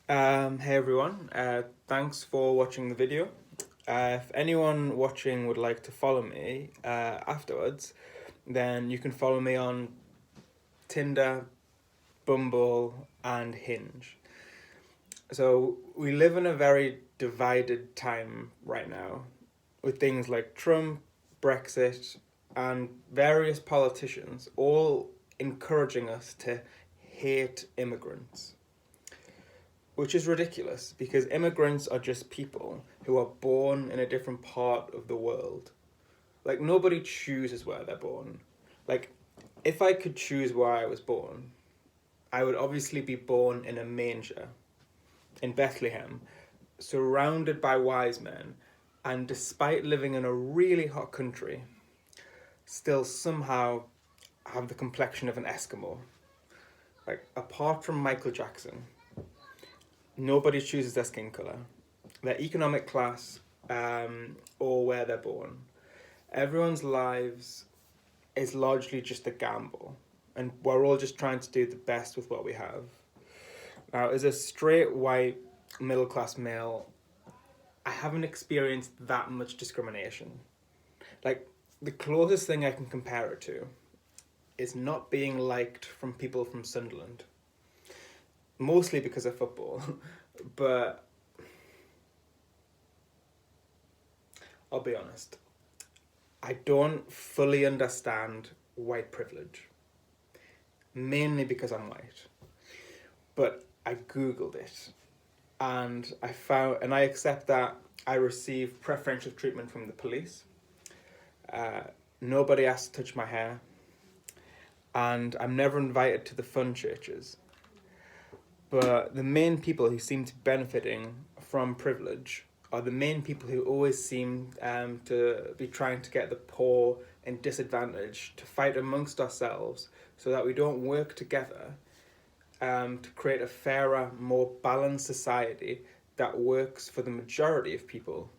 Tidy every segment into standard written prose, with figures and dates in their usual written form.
Hey everyone, thanks for watching the video. If anyone watching would like to follow me afterwards, then you can follow me on Tinder, Bumble, and Hinge. So we live in a very divided time right now with things like Trump, Brexit, and various politicians all encouraging us to hate immigrants. Which is ridiculous because immigrants are just people who are born in a different part of the world. Like, nobody chooses where they're born. Like, if I could choose where I was born, I would obviously be born in a manger in Bethlehem, surrounded by wise men, and despite living in a really hot country, still somehow have the complexion of an Eskimo. Like, apart from Michael Jackson, nobody chooses their skin colour, their economic class, or where they're born. Everyone's lives is largely just a gamble, and we're all just trying to do the best with what we have. Now, as a straight white middle class male, I haven't experienced that much discrimination. Like, the closest thing I can compare it to is not being liked from people from Sunderland, mostly because of football, but I'll be honest, I don't fully understand white privilege, mainly because I'm white. But I googled it, and I accept that I receive preferential treatment from the police. Uh, Nobody has to touch my hair, and I'm never invited to the fun churches. But the main people who seem to be benefiting from privilege are the main people who always seem to be trying to get the poor and disadvantaged to fight amongst ourselves so that we don't work together to create a fairer, more balanced society that works for the majority of people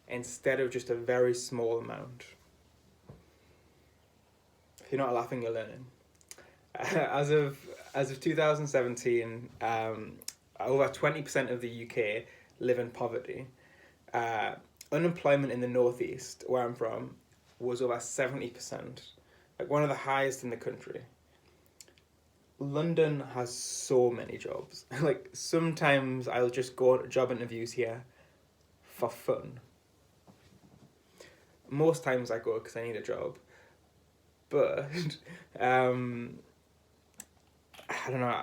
instead of just a very small amount. If you're not laughing, you're learning. As of as of 2017, over 20% of the UK live in poverty. Uh, Unemployment in the northeast, where I'm from, was over 70%, like one of the highest in the country. London has so many jobs. Like, sometimes I'll just go to job interviews here for fun. Most times I go because I need a job, but um, I don't know.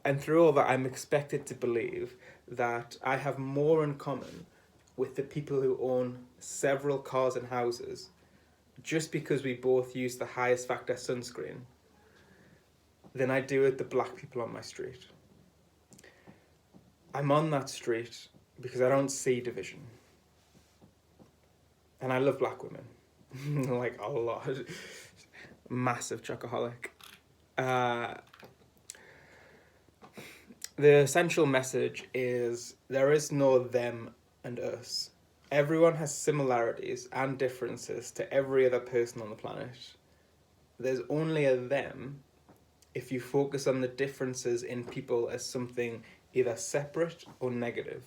And through all that, I'm expected to believe that I have more in common with the people who own several cars and houses, just because we both use the highest factor sunscreen, than I do with the black people on my street. I'm on that street because I don't see division. And I love black women. Like, a lot. Massive chocoholic. Uh, the essential message is there is no them and us. Everyone has similarities and differences to every other person on the planet. There's only a them if you focus on the differences in people as something either separate or negative.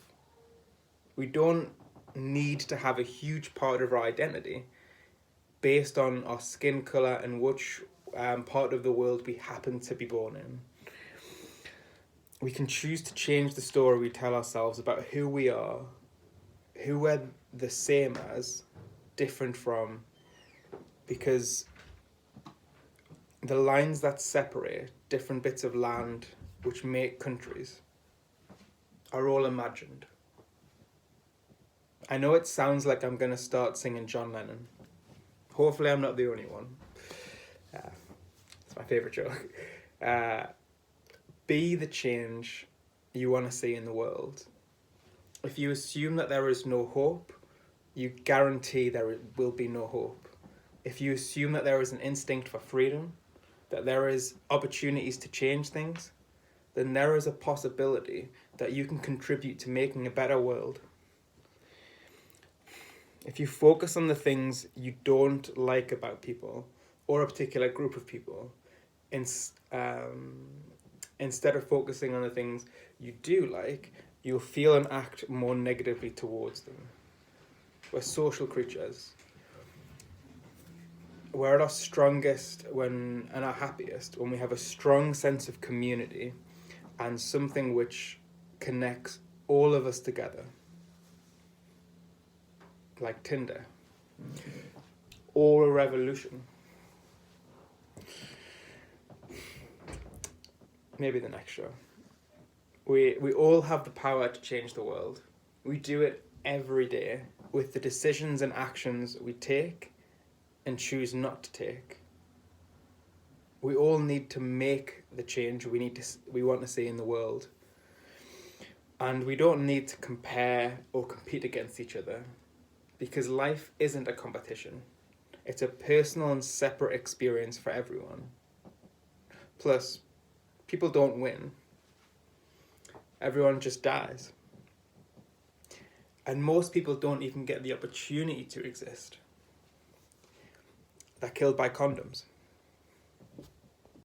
We don't need to have a huge part of our identity based on our skin colour and which part of the world we happen to be born in. We can choose to change the story we tell ourselves about who we are, who we're the same as, different from, because the lines that separate different bits of land which make countries are all imagined. I know it sounds like I'm going to start singing John Lennon. Hopefully, I'm not the only one. It's my favourite joke. Uh, be the change you want to see in the world. If you assume that there is no hope, you guarantee there will be no hope. If you assume that there is an instinct for freedom, that there is opportunities to change things, then there is a possibility that you can contribute to making a better world. If you focus on the things you don't like about people or a particular group of people, in, um, instead of focusing on the things you do like, you'll feel and act more negatively towards them. We're social creatures. We're at our strongest and our happiest when we have a strong sense of community and something which connects all of us together. Like Tinder. Or a revolution. Maybe the next show. We all have the power to change the world. We do it every day with the decisions and actions we take and choose not to take. We all need to make the change we want to see in the world. And we don't need to compare or compete against each other, because life isn't a competition. It's a personal and separate experience for everyone. Plus, people don't win. Everyone just dies. And most people don't even get the opportunity to exist. They're killed by condoms.